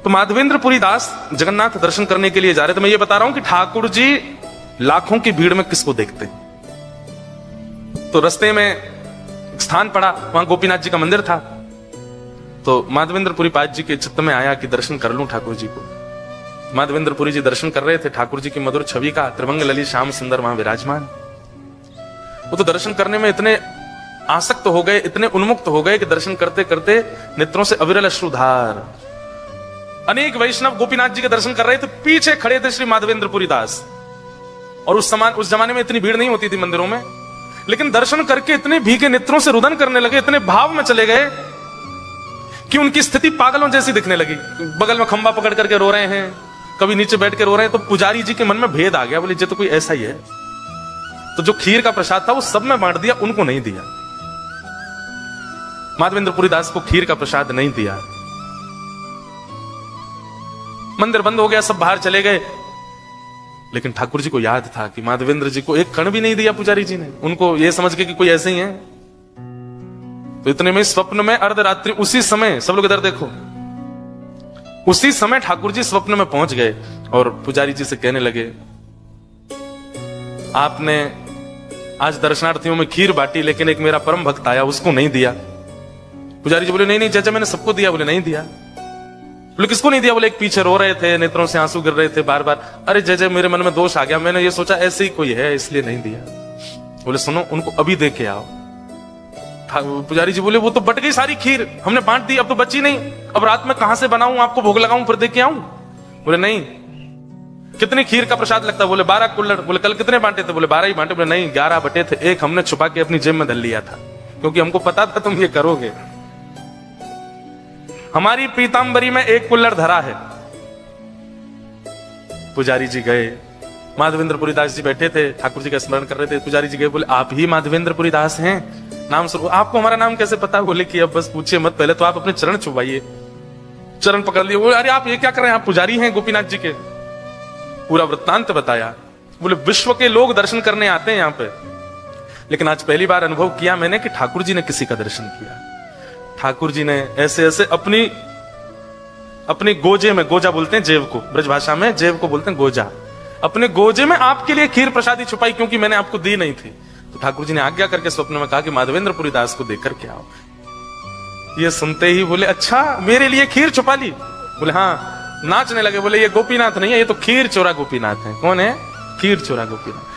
तो माधवेंद्रपुरी दास जगन्नाथ दर्शन करने के लिए जा रहे थे। मैं ये बता रहा हूं कि ठाकुर जी लाखों की भीड़ में किसको देखते। तो रास्ते में एक स्थान पड़ा, वहां गोपीनाथ जी का मंदिर था। तो माधवेंद्रपुरी पाद जी के चित्त में आया कि दर्शन कर लूं ठाकुर जी को। माधवेंद्रपुरी जी दर्शन कर रहे थे ठाकुर जी की मधुर छवि का, त्रिभंग ललित श्याम सुंदर वहां विराजमान। वो तो दर्शन करने में इतने आसक्त हो गए, इतने उन्मुक्त हो गए कि दर्शन करते करते नेत्रों से अविरल अश्रुधार। अनेक वैष्णव गोपीनाथ जी के दर्शन कर रहे थे, पीछे खड़े थे श्री माधवेंद्रपुरी दास। और उस जमाने में इतनी भीड़ नहीं होती थी मंदिरों में, लेकिन दर्शन करके इतने भीगे नेत्रों से रुदन करने लगे, इतने भाव में चले गए कि उनकी स्थिति पागलों जैसी दिखने लगी। बगल में खंबा पकड़ करके रो रहे हैं, कभी नीचे बैठ के रो रहे हैं। तो पुजारी जी के मन में भेद आ गया, बोले ये तो कोई ऐसा ही है। तो जो खीर का प्रसाद था वो सब में बांट दिया, उनको नहीं दिया। माधवेंद्रपुरी दास को खीर का प्रसाद नहीं दिया। मंदिर बंद हो गया, सब बाहर चले गए। लेकिन ठाकुर जी को याद था कि माधवेंद्र जी को एक कण भी नहीं दिया पुजारी जी ने, उनको ये समझ के कि कोई ऐसे ही है। तो इतने में स्वप्न में अर्धरात्रि, उसी समय, सब लोग इधर देखो, उसी समय ठाकुर जी स्वप्न में पहुंच गए और पुजारी जी से कहने लगे, आपने आज दर्शनार्थियों में खीर बांटी, लेकिन एक मेरा परम भक्त आया, उसको नहीं दिया। पुजारी जी बोले, नहीं नहीं चाचा, मैंने सबको दिया। बोले नहीं दिया। बोले किसको नहीं दिया? बोले एक पीछे रो रहे थे, नेत्रों से आंसू गिर रहे थे बार बार। अरे जय, मेरे मन में दोष आ गया, मैंने ये सोचा ऐसे ही कोई है इसलिए नहीं दिया। बोले सुनो, उनको अभी दे के आओ। पुजारी जी बोले, वो तो बट गई सारी खीर, हमने बांट दी, अब तो बची नहीं। अब रात में कहां से बनाऊं, आपको भोग लगाऊं फिर दे के आऊं? बोले नहीं। कितनी खीर का प्रसाद लगता? बोले 12 कुल्हड़। बोले कल कितने बांटे थे? बोले 12 ही बांटे। बोले नहीं, 11 बटे थे, एक हमने छुपा के अपनी जेब में धर लिया था, क्योंकि हमको पता था तुम ये करोगे। हमारी पीतांबरी में एक कुल्हड़ धरा है। पुजारी जी गए, माधवेंद्रपुरी दास जी बैठे थे, ठाकुर जी का स्मरण कर रहे थे। पुजारी जी गए, बोले आप ही माधवेंद्रपुरी दास हैं? नाम सुनो। आपको हमारा नाम कैसे पता? बोले कि अब बस पूछिए मत, पहले तो आप अपने चरण छुपाइए। चरण पकड़ लिए। बोले अरे आप ये क्या कर रहे हैं, आप पुजारी हैं गोपीनाथ जी के। पूरा वृत्तांत बताया। बोले विश्व के लोग दर्शन करने आते हैं यहाँ पे, लेकिन आज पहली बार अनुभव किया मैंने कि ठाकुर जी ने किसी का दर्शन किया। ठाकुर जी ने ऐसे ऐसे अपनी गोजे में, गोजा बोलते हैं जेब को, ब्रज भाषा में जेब को बोलते हैं गोजा, अपने गोजे में आपके लिए खीर प्रसादी छुपाई, क्योंकि मैंने आपको दी नहीं थी। तो ठाकुर जी ने आज्ञा करके स्वप्न में कहा कि माधवेंद्रपुरी दास को देकर के आओ। ये सुनते ही बोले अच्छा, मेरे लिए खीर छुपा ली? बोले हाँ। नाचने लगे, बोले ये गोपीनाथ नहीं है, ये तो खीर चोरा गोपीनाथ है। कौन है? खीर चोरा गोपीनाथ।